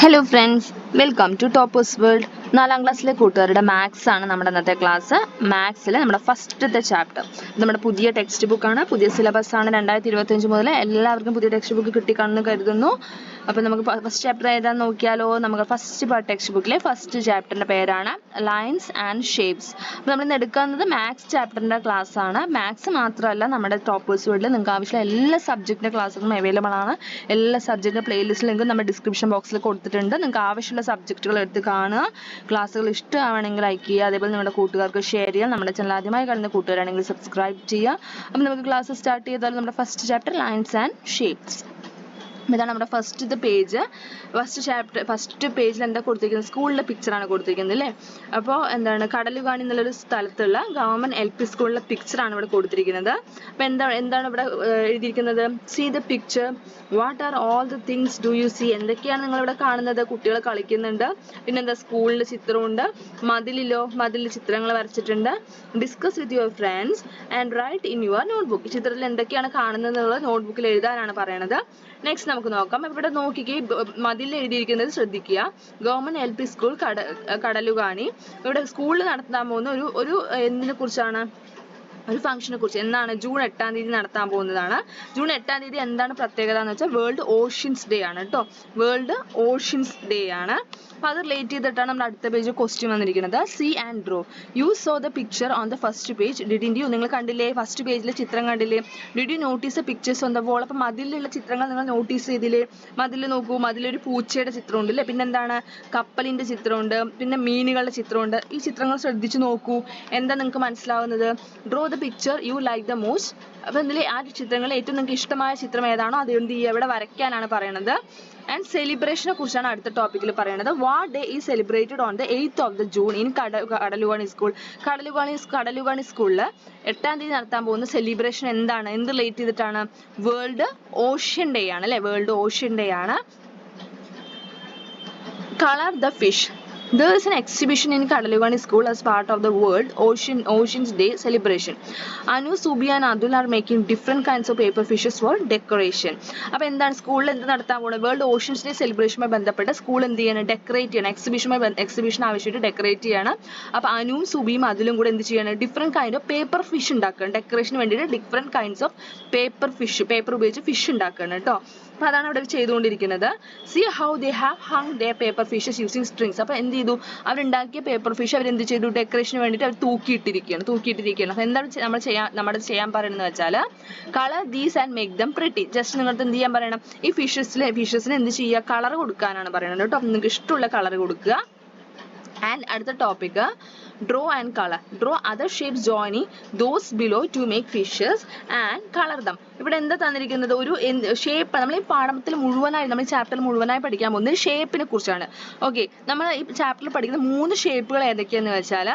Hello friends, welcome to toppers world. 4ാം ക്ലാസ്സിലെ കൂട്ടുകാരുടെ മാത്സ് ആണ് നമ്മുടെ ഇന്നത്തെ ക്ലാസ്. മാത്സിലെ നമ്മുടെ ഫസ്റ്റത്തെ ചാപ്റ്റർ നമ്മുടെ പുതിയ ടെക്സ്റ്റ് ബുക്കാണ്, പുതിയ സിലബസ് ആണ്. 2025 മുതൽ എല്ലാവർക്കും പുതിയ ടെക്സ്റ്റ് ബുക്ക് കിട്ടിക്കാണെന്ന് കരുതുന്നു. അപ്പോൾ നമുക്ക് ഫസ്റ്റ് ചാപ്റ്റർ ഏതാണെന്ന് നോക്കിയാലോ. നമുക്ക് ഫസ്റ്റ് ടെക്സ്റ്റ് ബുക്കിലെ ഫസ്റ്റ് ചാപ്റ്ററിൻ്റെ പേരാണ് ലൈൻസ് ആൻഡ് ഷേപ്സ്. അപ്പോൾ നമ്മളിന്ന് എടുക്കുന്നത് മാത്സ് ചാപ്റ്ററിൻ്റെ ക്ലാസ് ആണ്. മാത്സ് മാത്രമല്ല, നമ്മുടെ ടോപ്പേഴ്സ് വേൾഡിൽ നിങ്ങൾക്ക് ആവശ്യമുള്ള എല്ലാ സബ്ജക്റ്റിൻ്റെ ക്ലാസ്സുകളും അവൈലബിൾ ആണ്. എല്ലാ സബ്ജക്റ്റിൻ്റെ പ്ലേലിസ്റ്റ് ലിങ്ക് നമ്മുടെ ഡിസ്ക്രിപ്ഷൻ ബോക്സിൽ കൊടുത്തിട്ടുണ്ട്. നിങ്ങൾക്ക് ആവശ്യമുള്ള സബ്ജക്റ്റുകൾ എടുത്ത് കാണുക. ക്ലാസ്സുകൾ ഇഷ്ടമാണെങ്കിൽ ലൈക്ക് ചെയ്യുക, അതേപോലെ നിങ്ങളുടെ കൂട്ടുകാർക്ക് ഷെയർ ചെയ്യുക. നമ്മുടെ ചാനൽ ആദ്യമായി കാണുന്ന കൂട്ടുകാരാണെങ്കിൽ സബ്സ്ക്രൈബ് ചെയ്യുക. അപ്പോൾ നമുക്ക് ക്ലാസ് സ്റ്റാർട്ട് ചെയ്താൽ നമ്മുടെ first chapter lines and shapes. ഇതാണ് നമ്മുടെ ഫസ്റ്റ് പേജ്. ഫസ്റ്റ് പേജിൽ എന്താ കൊടുത്തിരിക്കുന്നത്? സ്കൂളിൻ്റെ പിക്ചറാണ് കൊടുത്തിരിക്കുന്നത് അല്ലേ. അപ്പോൾ എന്താണ്, കടലുകാണി എന്നുള്ളൊരു സ്ഥലത്തുള്ള ഗവൺമെൻറ് LP സ്കൂളിലെ പിക്ചറാണ് ഇവിടെ കൊടുത്തിരിക്കുന്നത്. അപ്പോൾ എന്താണ് ഇവിടെ എഴുതിയിരിക്കുന്നത്? See the picture, what are all the things do you see? എന്തൊക്കെയാണ് നിങ്ങളിവിടെ കാണുന്നത്? കുട്ടികൾ കളിക്കുന്നുണ്ട്, പിന്നെന്താ സ്കൂളിൻ്റെ ചിത്രമുണ്ട്, മതിലിൽ ചിത്രങ്ങൾ വരച്ചിട്ടുണ്ട്. Discuss with your friends and write in your notebook. ചിത്രത്തിൽ എന്തൊക്കെയാണ് കാണുന്നത് എന്നുള്ളത് നോട്ട്ബുക്കിൽ എഴുതാനാണ് പറയണത്. നെക്സ്റ്റ് നമുക്ക് നോക്കാം. ഇവിടെ നോക്കിക്കേ, മതിലിൽ എഴുതിയിരിക്കുന്നത് ശ്രദ്ധിക്കുക. Government LP school Kadalukani. ഇവിടെ സ്കൂളിൽ നടത്താൻ പോകുന്ന ഒരു എന്തിനെ കുറിച്ചാണ്? ഒരു ഫംഗ്ഷനെ കുറിച്ച്. എന്നാണ്? ജൂൺ 8-ാം തീയതി നടത്താൻ പോകുന്നതാണ്. ജൂൺ 8-ാം തീയതി എന്താണ് പ്രത്യേകത എന്ന് വെച്ചാൽ വേൾഡ് ഓഷ്യൻസ് ഡേ ആണ് കേട്ടോ. വേൾഡ് ഓഷ്യൻസ് ഡേ ആണ്. അപ്പോൾ അത് റിലേറ്റ് ചെയ്തിട്ടാണ് നമ്മുടെ അടുത്ത പേജ് ക്വസ്റ്റ്യൻ വന്നിരിക്കുന്നത്. See and draw. You saw the picture on the first page, didn't you? നിങ്ങൾ കണ്ടില്ലേ? ഫസ്റ്റ് പേജിലെ ചിത്രം കണ്ടില്ലേ? Did you notice the pictures on the wall? അപ്പോൾ മതിലുള്ള ചിത്രങ്ങൾ നിങ്ങൾ നോട്ടീസ് ചെയ്തില്ലേ? മതിൽ നോക്കൂ, മതിലൊരു പൂച്ചയുടെ ചിത്രമുണ്ട് അല്ലേ, പിന്നെ എന്താണ്, കപ്പലിൻ്റെ ചിത്രമുണ്ട്, പിന്നെ മീനുകളുടെ ചിത്രമുണ്ട്. ഈ ചിത്രങ്ങൾ ശ്രദ്ധിച്ചു നോക്കൂ. എന്താ നിങ്ങൾക്ക് മനസ്സിലാവുന്നത്? Draw the picture you like the most. അപ്പോൾ ഇതിലെ ആ ചിത്രങ്ങളിൽ ഏറ്റവും നിങ്ങൾക്ക് ഇഷ്ടമായ ചിത്രം ഏതാണോ അത് എന്ത് ചെയ്യുക, ഇവിടെ വരയ്ക്കാനാണ് പറയുന്നത്. ആൻഡ് സെലിബ്രേഷനെ കുറിച്ചാണ് അടുത്ത ടോപ്പിക്കിൽ പറയുന്നത്. What day is celebrated on the 8th of June in Kadalukani school. Kadalukani സ്കൂളിൽ 8-ാം തീയതി നടത്താൻ പോകുന്ന സെലിബ്രേഷൻ എന്താണ്? എന്ത് റിലേറ്റ് ചെയ്തിട്ടാണ്? വേൾഡ് ഓഷ്യൻ ഡേ ആണ് അല്ലേ. വേൾഡ് ഓഷ്യൻ ഡേ ആണ്. Colour the fish. There is an exhibition in Kadalugani School as part of the World Oceans Day celebration. Anu, Subi and Adul are making different kinds of paper fishes for decoration. അപ്പോൾ എന്താണ് സ്കൂളിൽ എന്ത് നടത്താൻ പോകുന്നത്? World oceans day സെലിബ്രേഷനുമായി ബന്ധപ്പെട്ട് school എന്ത് ചെയ്യണം? Decorate ചെയ്യണം. എക്സിബിഷൻ ആവശ്യമായിട്ട് ഡെക്കറേറ്റ് ചെയ്യണം. അപ്പോൾ അനുവും സുബിയും അതിലും കൂടെ എന്ത് ചെയ്യണം? Different kind of paper fish ഉണ്ടാക്കണം. ഡെക്കറേഷന് വേണ്ടിയിട്ട് ഡിഫറെൻറ്റ് കൈൻഡ്സ് ഓഫ് പേപ്പർ ഉപയോഗിച്ച് ഫിഷ് ഉണ്ടാക്കണം കേട്ടോ. അപ്പോൾ അതാണ് അവിടെ ചെയ്തുകൊണ്ടിരിക്കുന്നത്. See how they have hung the paper fishes using strings. അപ്പോൾ എന്ത് ചെയ്തു? അവരുണ്ടാക്കിയ പേപ്പർ ഫിഷ് അവരെന്ത് ചെയ്തു? ഡെക്കറേഷന് വേണ്ടിയിട്ട് അവർ തൂക്കിയിട്ടിരിക്കുകയാണ്. അപ്പോൾ എന്താണ് നമ്മുടെ ചെയ്യാൻ പറയുന്നത് വെച്ചാൽ, colour these and make them pretty. Just നിങ്ങൾക്ക് എന്ത് ചെയ്യാൻ പറയണം? ഈ ഫിഷസിന് എന്ത് ചെയ്യുക? കളർ കൊടുക്കാനാണ് പറയുന്നത് കേട്ടോ. നിങ്ങൾക്ക് ഇഷ്ടമുള്ള കളർ കൊടുക്കുക. ആൻഡ് അടുത്ത topic draw and colour. Draw other shapes joining those below to make fishes and colour them. ഇവിടെ എന്താ തന്നിരിക്കുന്നത്? ഒരു ഷേപ്പ്. നമ്മൾ ഈ പാഠത്തിൽ മുഴുവനായി, നമ്മൾ ഈ ചാപ്റ്ററിൽ മുഴുവനായി പഠിക്കാൻ പോകുന്നത് ഷേപ്പിനെ കുറിച്ചാണ്. ഓക്കെ, നമ്മൾ ഈ ചാപ്റ്ററിൽ പഠിക്കുന്ന 3 ഷേപ്പുകൾ ഏതൊക്കെയാന്ന് വെച്ചാൽ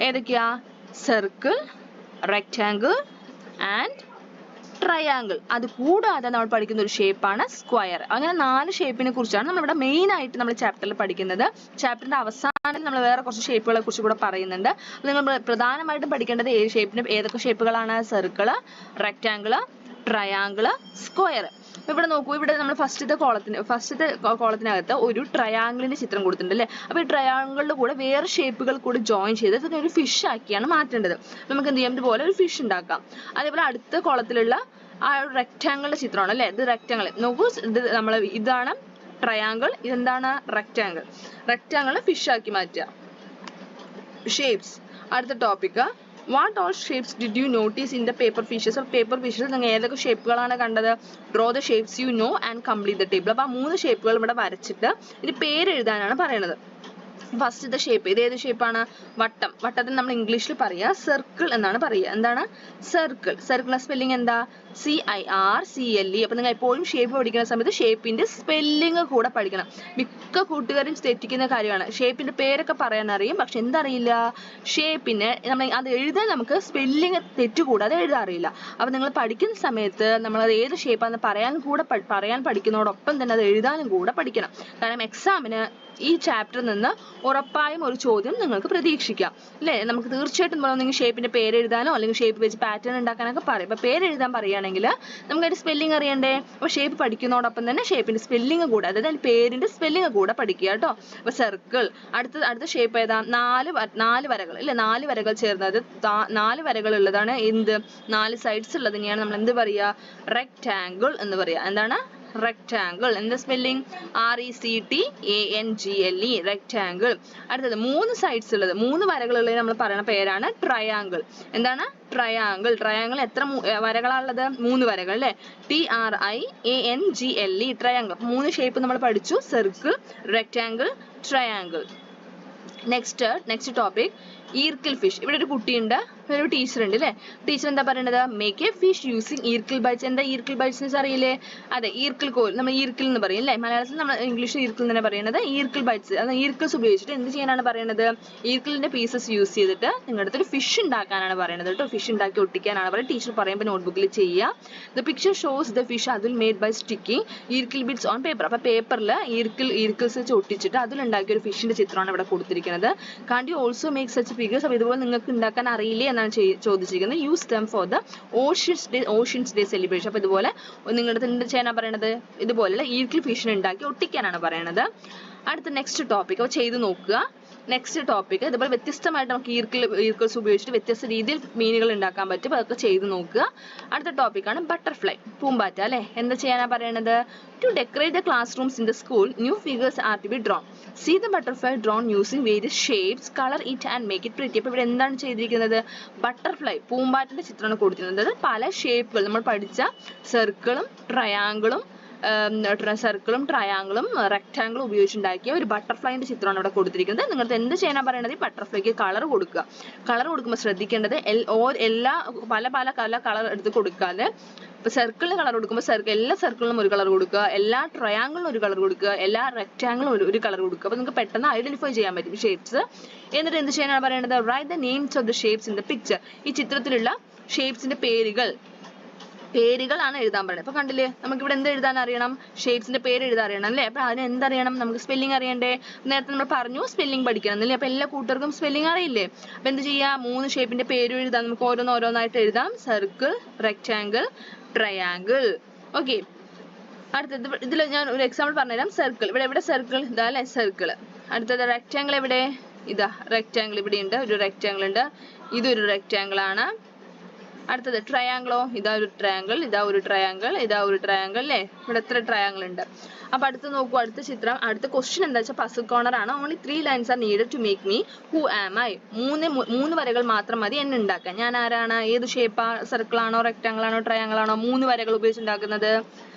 ഏതൊക്കെയാ? Circle, rectangle and triangle. അത് കൂടാതെ നമ്മൾ പഠിക്കുന്ന ഒരു ഷേപ്പാണ് സ്ക്വയർ. അങ്ങനെ 4 ഷേപ്പിനെ കുറിച്ചാണ് നമ്മളിവിടെ മെയിൻ ആയിട്ട് നമ്മൾ ചാപ്റ്ററിൽ പഠിക്കുന്നത്. ചാപ്റ്ററിന്റെ അവസാനം നമ്മൾ വേറെ കുറച്ച് ഷേപ്പുകളെ കുറിച്ച് കൂടെ പറയുന്നുണ്ട്. നിങ്ങൾ പ്രധാനമായിട്ടും പഠിക്കേണ്ടത് ഏതൊക്കെ ഷേപ്പുകളാണ്? Circle, rectangle, triangle, square. ഇവിടെ നോക്കൂ, ഇവിടെ നമ്മൾ ഫസ്റ്റത്തെ കോളത്തിനകത്ത് ഒരു ട്രയാങ്കിളിന്റെ ചിത്രം കൊടുത്തിട്ടുണ്ട് അല്ലേ. അപ്പോൾ ഈ ട്രയാങ്കിളിന്റെ കൂടെ വേറെ ഷേപ്പുകൾ കൂടി ജോയിൻ ചെയ്ത് ഒരു ഫിഷ് ആക്കിയാണ് മാറ്റേണ്ടത്. നമുക്ക് എന്ത് ചെയ്യാം? ഇതുപോലെ ഒരു ഫിഷ് ഉണ്ടാക്കാം. അതേപോലെ അടുത്ത കോളത്തിലുള്ള ആ ഒരു റെക്റ്റാങ്കിളിന്റെ ചിത്രമാണ് അല്ലേ. ഇത് റെക്റ്റാങ്കിൾ നോക്കൂ. ഇതാണ് ട്രയാങ്കിൾ, ഇതെന്താണ്? റെക്റ്റാങ്കിൾ ഫിഷ് ആക്കി മാറ്റുക. ഷേപ്സ്. അടുത്ത topic what all shapes did you notice in the paper fishes. Paper fishes നിങ്ങൾ ഏതൊക്കെ ഷേപ്പുകളാണ് കണ്ടത്? Draw the shapes you know and complete the table. അപ്പോൾ ആ 3 ഷേപ്പുകൾ ഇവിടെ വരച്ചിട്ട് ഇതിന് പേര് എഴുതാനാണ് പറയുന്നത്. ഫസ്റ്റത്തെ ഷേപ്പ്, ഇത് ഏത് ഷേപ്പാണ്? വട്ടത്തിന് നമ്മൾ ഇംഗ്ലീഷിൽ പറയുക സർക്കിൾ എന്നാണ് പറയുക. എന്താണ്? സർക്കിളിന്റെ സ്പെല്ലിംഗ് എന്താ? CIRCLE. അപ്പോൾ നിങ്ങൾ എപ്പോഴും ഷേപ്പ് പഠിക്കുന്ന സമയത്ത് ഷേപ്പിന്റെ സ്പെല്ലിംഗ് കൂടെ പഠിക്കണം. മിക്ക കൂട്ടുകാരും തെറ്റിക്കുന്ന കാര്യമാണ്. ഷേപ്പിന്റെ പേരൊക്കെ പറയാൻ അറിയും, പക്ഷെ എന്തറിയില്ല? ഷേപ്പിന് അത് എഴുതാൻ നമുക്ക് സ്പെല്ലിംഗ് തെറ്റുകൂടാതെ എഴുതാൻ അറിയില്ല. അപ്പോൾ നിങ്ങൾ പഠിക്കുന്ന സമയത്ത് നമ്മളത് ഏത് ഷേപ്പാണെന്ന് പറയാൻ പഠിക്കുന്നതോടൊപ്പം തന്നെ അത് എഴുതാനും കൂടെ പഠിക്കണം. കാരണം എക്സാമിന് ഈ ചാപ്റ്ററിൽ നിന്ന് ഉറപ്പായും ഒരു ചോദ്യം നിങ്ങൾക്ക് പ്രതീക്ഷിക്കാം അല്ലേ. നമുക്ക് തീർച്ചയായിട്ടും നിങ്ങൾ ഷേപ്പിന്റെ പേര് എഴുതാനോ അല്ലെങ്കിൽ ഷേപ്പ് വെച്ച് പാറ്റേൺ ഉണ്ടാക്കാനൊക്കെ പറയും. അപ്പോൾ പേര് എഴുതാൻ പറയുകയാണെങ്കിൽ നമുക്കതിന്റെ സ്പെല്ലിംഗ് അറിയണ്ടേ. അപ്പോൾ ഷേപ്പ് പഠിക്കുന്നതോടൊപ്പം തന്നെ ഷേപ്പിന്റെ സ്പെല്ലിംഗ് കൂടെ, അതായത് അതിന്റെ പേരിന്റെ സ്പെല്ലിംഗ് കൂടെ പഠിക്കുക കേട്ടോ. അപ്പോൾ സർക്കിൾ, അടുത്ത ഷേപ്പ് ഏതാ, നാല് വരകൾ അല്ലേ, 4 വരകൾ ചേർന്നത്, 4 വരകൾ ഉള്ളതാണ് എന്ത്, 4 സൈഡ്സ് ഉള്ളതിനെയാണ് നമ്മൾ എന്ത് പറയുക, റെക്ടാങ്കിൾ എന്ന് പറയുക. എന്താണ്, റെക്ടാങ്കിൾ. എന്താ സ്പെല്ലിംഗ്, RECTANGLE, റെക്ടാങ്കിൾ. അടുത്തത് 3 സൈഡ്സ് ഉള്ളത്, 3 വരകളുള്ളത് നമ്മൾ പറയുന്ന പേരാണ് ട്രയാങ്കിൾ. എന്താണ്, ട്രയാങ്കിൾ. ട്രയാങ്കിൾ എത്ര വരകളാണുള്ളത്, 3 വരകൾ അല്ലേ, TRIANGLE, ട്രയാങ്കിൾ. 3 ഷേപ്പ് നമ്മൾ പഠിച്ചു, circle, rectangle, triangle. Next topic, ഈർക്കിൽ ഫിഷ്. ഇവിടെ ഒരു കുട്ടിയുണ്ട്, ഒരു ടീച്ചർ ഉണ്ട് അല്ലേ. ടീച്ചർ എന്താ പറയുന്നത്, മേക്ക് എ ഫിഷ് യൂസിങ് ഈർക്കിൽ ബൈറ്റ്സ്. എന്താ ഈർക്കിൽ ബൈറ്റ്സ് അറിയില്ലേ, അതെ ഈർക്കിൽ കോൽ, നമ്മൾ ഈർക്കിൽ എന്ന് പറയും അല്ലേ, മലയാളത്തിൽ നമ്മൾ ഇംഗ്ലീഷിൽ ഈർക്കിൽ തന്നെ പറയുന്നത്. ഈർക്കിൽ ബൈറ്റ്സ്, അത് ഈർക്കിൾസ് ഉപയോഗിച്ചിട്ട് എന്ത് ചെയ്യാനാണ് പറയുന്നത്, ഈർക്കിലിന്റെ പീസസ് യൂസ് ചെയ്തിട്ട് നിങ്ങളുടെ അടുത്തൊരു ഫിഷ് ഉണ്ടാക്കാനാണ് പറയുന്നത് കേട്ടോ. ഫിഷ് ഉണ്ടാക്കി ഒട്ടിക്കാനാണ് പറയുന്നത്. ടീച്ചർ പറയുമ്പോൾ നോട്ട്ബുക്കിൽ ചെയ്യുക. The picture shows the fish Athul made by sticking eerkkil bits on paper. അപ്പോൾ പേപ്പറിൽ ഈർക്കിൾസ് വെച്ച് ഒട്ടിച്ചിട്ട് അതിലുണ്ടാക്കിയ ഒരു ഫിഷിന്റെ ചിത്രമാണ് ഇവിടെ കൊടുത്തിരിക്കുന്നത്. Can you also make such figures. അപ്പോൾ ഇതുപോലെ നിങ്ങൾക്ക് ഉണ്ടാക്കാൻ അറിയില്ലേ എന്നാണ് ചോദിച്ചിരിക്കുന്നത്. Use them for the oceans day celebration. അപ്പോൾ ഇതുപോലെ നിങ്ങളുടെ എന്ത് ചെയ്യാനാണ് പറയണത്, ഇതുപോലെയുള്ള ഈർക്കിൽ ഫിഷിനെ ഉണ്ടാക്കി ഒട്ടിക്കാനാണ് പറയണത്. അടുത്ത നെക്സ്റ്റ് ടോപ്പിക് അപ്പോൾ ചെയ്ത് നോക്കുക. നെക്സ്റ്റ് ടോപ്പിക് ഇതുപോലെ വ്യത്യസ്തമായിട്ട് നമുക്ക് ഈർക്കിൾസ് ഉപയോഗിച്ചിട്ട് വ്യത്യസ്ത രീതിയിൽ മീനുകൾ ഉണ്ടാക്കാൻ പറ്റും. അതൊക്കെ ചെയ്ത് നോക്കുക. അടുത്ത ടോപ്പിക്കാണ് ബട്ടർഫ്ലൈ, പൂമ്പാറ്റ അല്ലേ. എന്താ ചെയ്യാനാ പറയണത്, to decorate the class rooms in the school new figures are to be drawn. See the butterfly drawn using various shapes, colour it and make it pretty. അപ്പോൾ ഇവിടെ എന്താണ് ചെയ്തിരിക്കുന്നത്, ബട്ടർഫ്ലൈ, പൂമ്പാറ്റന്റെ ചിത്രമാണ് കൊടുത്തിരിക്കുന്നത്. പല ഷേപ്പുകൾ നമ്മൾ പഠിച്ച സർക്കിളും ട്രയാങ്കിളും റെക്ടാങ്കിളും ഉപയോഗിച്ചുണ്ടാക്കിയ ഒരു ബട്ടർഫ്ലൈന്റെ ചിത്രമാണ് ഇവിടെ കൊടുത്തിരിക്കുന്നത്. നിങ്ങൾക്ക് എന്ത് ചെയ്യാനാ പറയണത്, ഈ ബട്ടർഫ്ലൈക്ക് കളർ കൊടുക്കുക. കളർ കൊടുക്കുമ്പോൾ ശ്രദ്ധിക്കേണ്ടത് എല്ലാ പല കളർ എടുത്ത് കൊടുക്കാതെ, ഇപ്പൊ സർക്കിളിന് കളർ കൊടുക്കുമ്പോൾ എല്ലാ സർക്കിളിനും ഒരു കളർ കൊടുക്കുക, എല്ലാ ട്രയാങ്കിളിനും ഒരു കളർ കൊടുക്കുക, എല്ലാ റെക്ടാങ്കിളും ഒരു കളർ കൊടുക്കുക. അപ്പോൾ നിങ്ങൾക്ക് പെട്ടെന്ന് ഐഡന്റിഫൈ ചെയ്യാൻ പറ്റും ഷേപ്സ്. എന്നിട്ട് എന്ത് ചെയ്യാനാണ് പറയണത്, right the names of the shapes in the picture. ഈ ചിത്രത്തിലുള്ള ഷേപ്സിന്റെ പേരുകളാണ് എഴുതാൻ പറയുന്നത്. അപ്പൊ കണ്ടില്ലേ, നമുക്ക് ഇവിടെ എന്ത് എഴുതാൻ അറിയണം, ഷേപ്സിന്റെ പേര് എഴുതാൻ അറിയണം അല്ലേ. അപ്പൊ അതിന് എന്തറിയണം, നമുക്ക് സ്പെല്ലിംഗ് അറിയണ്ടേ. നേരത്തെ നമ്മൾ പറഞ്ഞു സ്പെല്ലിംഗ് പഠിക്കണം എന്നല്ലേ. അപ്പൊ എല്ലാ കൂട്ടർക്കും സ്പെല്ലിംഗ് അറിയില്ലേ. അപ്പൊ എന്ത് ചെയ്യാ, 3 ഷേപ്പിന്റെ പേര് എഴുതാം. നമുക്ക് ഓരോന്നായിട്ട് എഴുതാം, സർക്കിൾ, റെക്ടാങ്കിൾ, ട്രയാങ്കിൾ. ഓക്കെ, അടുത്തത് ഇതിൽ ഞാൻ ഒരു എക്സാമ്പിൾ പറഞ്ഞുതരാം. സർക്കിൾ, ഇവിടെ സർക്കിൾ ഇതാ അല്ലേ, സർക്കിൾ. അടുത്തത് റെക്ടാങ്കിൾ, എവിടെ, ഇതാ റെക്ടാങ്കിൾ ഇവിടെ ഉണ്ട്, ഒരു റെക്ടാങ്കിൾ ഉണ്ട്, ഇതൊരു റെക്ടാങ്കിൾ ആണ്. അടുത്തത് ട്രയാങ്കിളോ, ഇതാ ഒരു ട്രയാങ്കിൾ, ഇതാ ഒരു ട്രയാങ്കിൾ, ഇതാ ഒരു ട്രയാങ്കിൾ അല്ലേ. ഇവിടെ എത്ര ട്രയാങ്കിൾ ഉണ്ട്. അപ്പൊ അടുത്ത് നോക്കൂ, അടുത്ത ചിത്രം, അടുത്ത ക്വസ്റ്റ്യൻ എന്താ വെച്ചാൽ പസിൽ കോർണർ ആണ്. Only 3 lines are needed to make me who am I. 3 വരകൾ മാത്രം മതി എന്നെ ഉണ്ടാക്കാൻ. ഞാൻ ആരാണ്, ഏത് ഷേപ്പാ, സർക്കിൾ ആണോ, റെക്ടാങ്കിൾ ആണോ, ട്രയാങ്കിൾ ആണോ. 3 വരകൾ ഉപയോഗിച്ചുണ്ടാക്കുന്നത്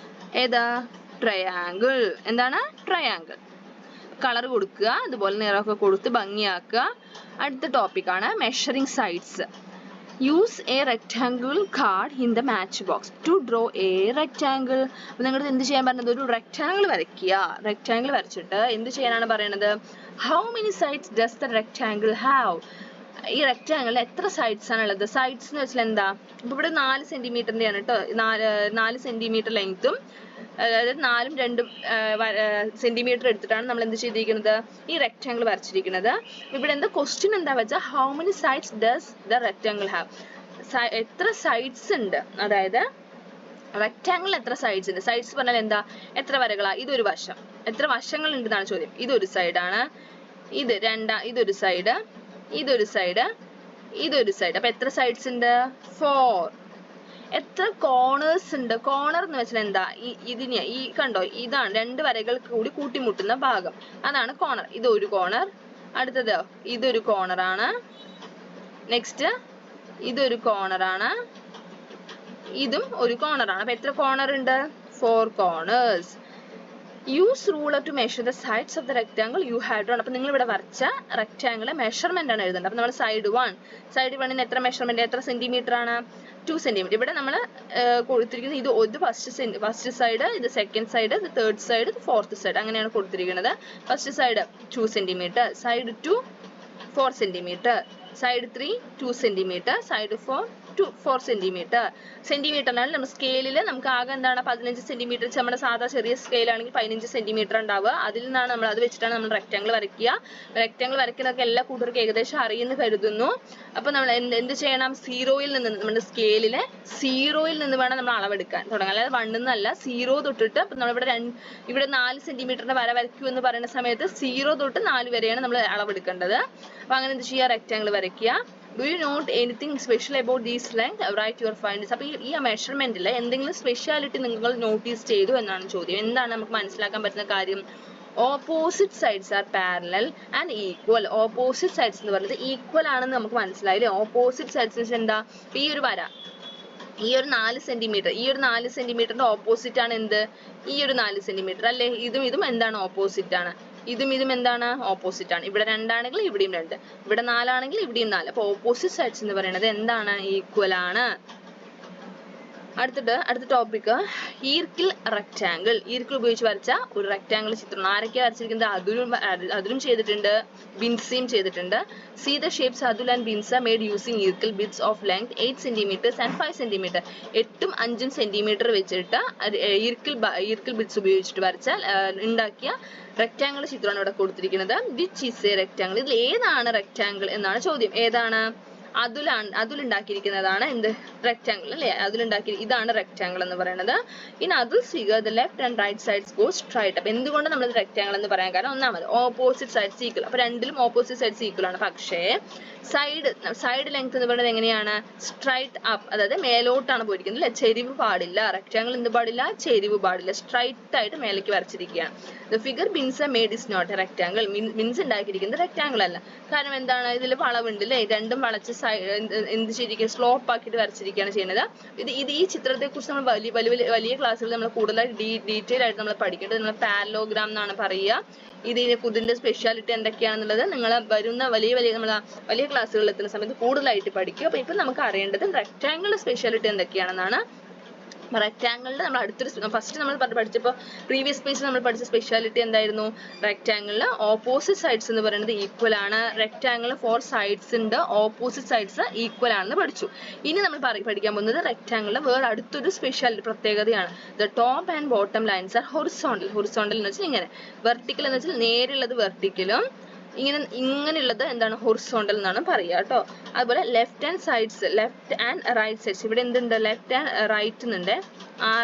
ഏതാ, ട്രയാങ്കിൾ. എന്താണ്, ട്രയാങ്കിൾ. കളർ കൊടുക്കുക, അതുപോലെ നിറമൊക്കെ കൊടുത്ത് ഭംഗിയാക്കുക. അടുത്ത ടോപ്പിക്കാണ് measuring sides. Use a rectangle card in the match box to draw a rectangle. അപ്പോൾ നിങ്ങൾ എന്ത് ചെയ്യാൻ പറഞ്ഞത്, ഒരു റെക്ടാങ്കിൾ വരയ്ക്കുക. റെക്ടാങ്കിൾ വരച്ചിട്ട് എന്ത് ചെയ്യാനാണ് പറയുന്നത്, how many sides does the rectangle have. ഈ റെക്ടാങ്കിളിൽ എത്ര സൈഡ്സ് ആണ് ഉള്ളത്. സൈഡ്സ് എന്ന് വെച്ചാൽ എന്താ, ഇപ്പൊ ഇവിടെ 4 സെന്റിമീറ്ററിന്റെ ആണ് കേട്ടോ, 4 സെന്റിമീറ്റർ ലെങ്ത്തും, അതായത് 4ഉം 2ഉം സെന്റിമീറ്റർ എടുത്തിട്ടാണ് നമ്മൾ എന്ത് ചെയ്തിരിക്കുന്നത്, ഈ റെക്ടാങ്കിൾ വരച്ചിരിക്കുന്നത്. ഇവിടെ എന്താ ക്വസ്റ്റ്യൻ എന്താ വെച്ചാൽ, how many sides does the rectangle have. എത്ര സൈഡ്സ് ഉണ്ട്, അതായത് റെക്ടാങ്കിൾ എത്ര സൈഡ്സ് ഉണ്ട്. സൈഡ്സ് പറഞ്ഞാൽ എന്താ, എത്ര വരകളാ, ഇതൊരു വശം, എത്ര വശങ്ങൾ ഉണ്ടെന്നാണ് ചോദ്യം. ഇതൊരു സൈഡാണ്, ഇതൊരു സൈഡ്, ഇതൊരു സൈഡ്, ഇതൊരു സൈഡ്. അപ്പൊ എത്ര സൈഡ്സ് ഉണ്ട്, 4. എത്ര കോർണേഴ്സ് ഉണ്ട്. കോർണർ എന്ന് വെച്ചാൽ എന്താ, ഈ കണ്ടോ, ഇതാണ് 2 വരകൾ കൂടി കൂട്ടിമുട്ടുന്ന ഭാഗം, അതാണ് കോർണർ. ഇതൊരു കോർണർ, അടുത്തത് ഇതൊരു കോർണർ ആണ്, നെക്സ്റ്റ് ഇതൊരു കോർണർ ആണ്, ഇതും ഒരു കോർണർ ആണ്. അപ്പൊ എത്ര കോർണർ ഉണ്ട്, 4 corners. Use ruler to measure the sides of the rectangle you had drawn. അപ്പോൾ നിങ്ങൾ ഇവിടെ വരച്ച റെക്ടാങ്കിൾ മെഷർമെന്റ് ആണ് എഴുതേണ്ടത്. അപ്പോൾ നമ്മൾ സൈഡ് 1 എത്ര മെഷർമെന്റ്, എത്ര സെന്റിമീറ്റർ ആണ്, 2 സെന്റിമീറ്റർ. ഇവിടെ നമ്മൾ കൊടുത്തിരിക്കുന്നത് ഇത് ഒരു ഫസ്റ്റ് സൈഡ്, ഇത് സെക്കൻഡ് സൈഡ്, ഇത് തേർഡ് സൈഡ്, ഇത് ഫോർത്ത് സൈഡ്, അങ്ങനെയാണ് കൊടുത്തിരിക്കുന്നത്. First side 2 centimetre, side 2 4 centimetre, side 3 2 centimetre, side 4 to 4 centimeter. സെന്റിമീറ്ററിനാണ് നമ്മൾ സ്കെയിലിൽ നമുക്ക് ആകെ എന്താണ് 15 സെന്റിമീറ്റർ നമ്മുടെ സാധാ ചെറിയ സ്കെയിൽ ആണെങ്കിൽ 15 സെന്റിമീറ്റർ ഉണ്ടാവുക. അതിൽ നിന്നാണ് നമ്മൾ അത് വെച്ചിട്ടാണ് നമ്മൾ റെക്ടാങ്കിൾ വരയ്ക്കുക. റെക്ടാങ്കിൾ വരയ്ക്കുന്നതൊക്കെ എല്ലാ കൂട്ടർക്കും ഏകദേശം അറിയുന്നു കരുതുന്നു. അപ്പൊ നമ്മൾ എന്ത് ചെയ്യണം? സീറോയിൽ നിന്ന് നമ്മുടെ സ്കെയിലിലെ സീറോയിൽ നിന്ന് വേണം നമ്മൾ അളവെടുക്കാൻ തുടങ്ങാൻ. അല്ലാതെ 1 എന്നല്ല, 0 തൊട്ടിട്ട് ഇപ്പൊ നമ്മളിവിടെ ഇവിടെ 4 സെന്റിമീറ്ററിന്റെ വര വരയ്ക്കൂ എന്ന് പറയുന്ന സമയത്ത് 0 തൊട്ട് 4 വരെയാണ് നമ്മൾ അളവെടുക്കേണ്ടത്. അപ്പൊ അങ്ങനെ എന്ത് ചെയ്യുക? റെക്ടാങ്കിൾ വരയ്ക്കുക. Do you note anything special about this length? Write your findings. അപ്പോൾ ഈ മെഷർമെന്റിൽ എന്തെങ്കിലും സ്പെഷ്യാലിറ്റി നിങ്ങൾ നോട്ടീസ് ചെയ്തു എന്നാണ് ചോദ്യം. എന്താണ് നമുക്ക് മനസ്സിലാക്കാൻ പറ്റുന്ന കാര്യം? Opposite sides are parallel and equal. Opposite sides എന്ന് പറയുന്നത് ഈക്വൽ ആണെന്ന് നമുക്ക് മനസ്സിലായില്ലേ? ഓപ്പോസിറ്റ് സൈഡ്സ് എന്താ? ഈ ഒരു വര, ഈ ഒരു 4 സെന്റിമീറ്റർ, ഈ ഒരു 4 സെന്റിമീറ്ററിന്റെ ഓപ്പോസിറ്റ് ആണ് എന്ത്? ഈ ഒരു 4 സെന്റിമീറ്റർ അല്ലേ? ഇതും എന്താണ്? ഓപ്പോസിറ്റ് ആണ്. ഇതും എന്താണ്? ഓപ്പോസിറ്റ് ആണ്. ഇവിടെ 2 ആണെങ്കിൽ ഇവിടെയും 2, ഇവിടെ 4 ആണെങ്കിൽ ഇവിടെയും 4. അപ്പൊ ഓപ്പോസിറ്റ് സൈഡ്സ് എന്ന് പറയുന്നത് എന്താണ്? ഈക്വൽ ആണ്. അടുത്ത ടോപ്പിക് ഈർക്കിൾ റെക്ടാങ്കിൾ. ഈർക്കിൾ ഉപയോഗിച്ച് വരച്ച ഒരു റെക്ടാങ്കിൾ ചിത്രം. ആരൊക്കെയാ വരച്ചിരിക്കുന്നത്? അതുലും ചെയ്തിട്ടുണ്ട്, ബിൻസിയും ചെയ്തിട്ടുണ്ട്. See the shapes Adul and Binsa made using ഈർക്കിൾ bits of length 8 centimeters and 5 centimeters. 8ഉം 5ഉം സെന്റിമീറ്റർ വെച്ചിട്ട് ഈർക്കിൾ ബിറ്റ്സ് ഉപയോഗിച്ചിട്ട് വരച്ചാൽ ഉണ്ടാക്കിയ റെക്ടാങ്കിൾ ചിത്രമാണ് ഇവിടെ കൊടുത്തിരിക്കുന്നത്. Which is A rectangle? ഇതിൽ ഏതാണ് റെക്ടാങ്കിൾ എന്നാണ് ചോദ്യം. ഏതാണ്? അതുൽ ഉണ്ടാക്കിയിരിക്കുന്നതാണ് എന്ത്? റെക്ടാങ്കിൾ അല്ലേ? ഇതാണ് റെക്ടാങ്കിൾ എന്ന് പറയുന്നത്. In Athul figure the left and right sides go straight. അപ്പൊ എന്തുകൊണ്ട് നമ്മൾ റെക്ടാങ്കിൾ എന്ന് പറയാൻ കാരണം ഒന്നാമത് ഓപ്പോസിറ്റ് സൈഡ്സ് ഈക്വൽ. അപ്പൊ രണ്ടിലും ഓപ്പോസിറ്റ് സൈഡ്സ് ഈക്വൽ ആണ്. പക്ഷേ സൈഡ് ലെങ്ത് എന്ന് പറയുന്നത് എങ്ങനെയാണ്? സ്ട്രൈറ്റ് അപ്പ്, അതായത് മേലോട്ടാണ് പോയിരിക്കുന്നത് അല്ലെ? ചെരിവ് പാടില്ല. റെക്ടാങ്കിൾ എന്ത് പാടില്ല? ചെരിവ് പാടില്ല. സ്ട്രൈറ്റ് ആയിട്ട് മേലേക്ക് വരച്ചിരിക്കുകയാണ്. The figure Binsa made is not a rectangle. Binsa ഉണ്ടാക്കിയിരിക്കുന്നത് റെക്ടാങ്കിൾ അല്ല. കാരണം എന്താണ്? ഇതിൽ വളവുണ്ട് അല്ലേ? രണ്ടും വളച്ച് എന്ത് ചെയ്തിരിക്കുക? സ്ലോപ്പ് ആക്കിയിട്ട് വരച്ചിരിക്കുകയാണ് ചെയ്യുന്നത്. ഈ ചിത്രത്തെ കുറിച്ച് നമ്മൾ വലിയ ക്ലാസ്സുകളിൽ നമ്മൾ കൂടുതലായിട്ട് ഡീറ്റെയിൽ ആയിട്ട് നമ്മൾ പഠിക്കേണ്ടത്. നമ്മൾ പാരലോഗ്രാം എന്നാണ് പറയുക. ഇതിന്റെ സ്പെഷ്യാലിറ്റി എന്തൊക്കെയാണെന്നുള്ളത് നിങ്ങൾ വരുന്ന വലിയ ക്ലാസ്സുകളിൽ എത്തുന്ന സമയത്ത് കൂടുതലായിട്ട് പഠിക്കും. അപ്പൊ ഇപ്പൊ നമുക്ക് അറിയേണ്ടത് റെക്ടാങ്കിളിന്റെ സ്പെഷ്യാലിറ്റി എന്തൊക്കെയാണെന്നാണ്. റെക്ടാങ്കിളിന്റെ നമ്മൾ ഫസ്റ്റ് നമ്മൾ പഠിച്ചപ്പോൾ പ്രീവിയസ് പേജിൽ നമ്മൾ പഠിച്ച സ്പെഷ്യാലിറ്റി എന്തായിരുന്നു? റെക്ടാങ്കിളില് ഓപ്പോസിറ്റ് സൈഡ്സ് എന്ന് പറയുന്നത് ഈക്വൽ ആണ്. റെക്ടാങ്കിൾ 4 സൈഡ്സ് ഉണ്ട്, ഓപ്പോസിറ്റ് സൈഡ്സ് ഈക്വൽ ആണെന്ന് പഠിച്ചു. ഇനി നമ്മൾ പഠിക്കാൻ പോകുന്നത് റെക്ടാങ്കിളിലെ വേറെ അടുത്തൊരു സ്പെഷ്യാലിറ്റി പ്രത്യേകതയാണ്. The top and bottom lines are horizontal. Horizontal എന്ന് വെച്ചാൽ ഇങ്ങനെ, വെർട്ടിക്കൽ എന്ന് വെച്ചാൽ നേരെയുള്ളത് വെർട്ടിക്കലും ഇങ്ങനെയുള്ളത് എന്താണ്? ഹൊറിസോണ്ടൽ എന്നാണ് പറയുക കേട്ടോ. അതുപോലെ left and sides, left and right sides, ഇവിടെ എന്തുണ്ട്? ലെഫ്റ്റ് ആൻഡ് റൈറ്റ് എന്നുണ്ട്,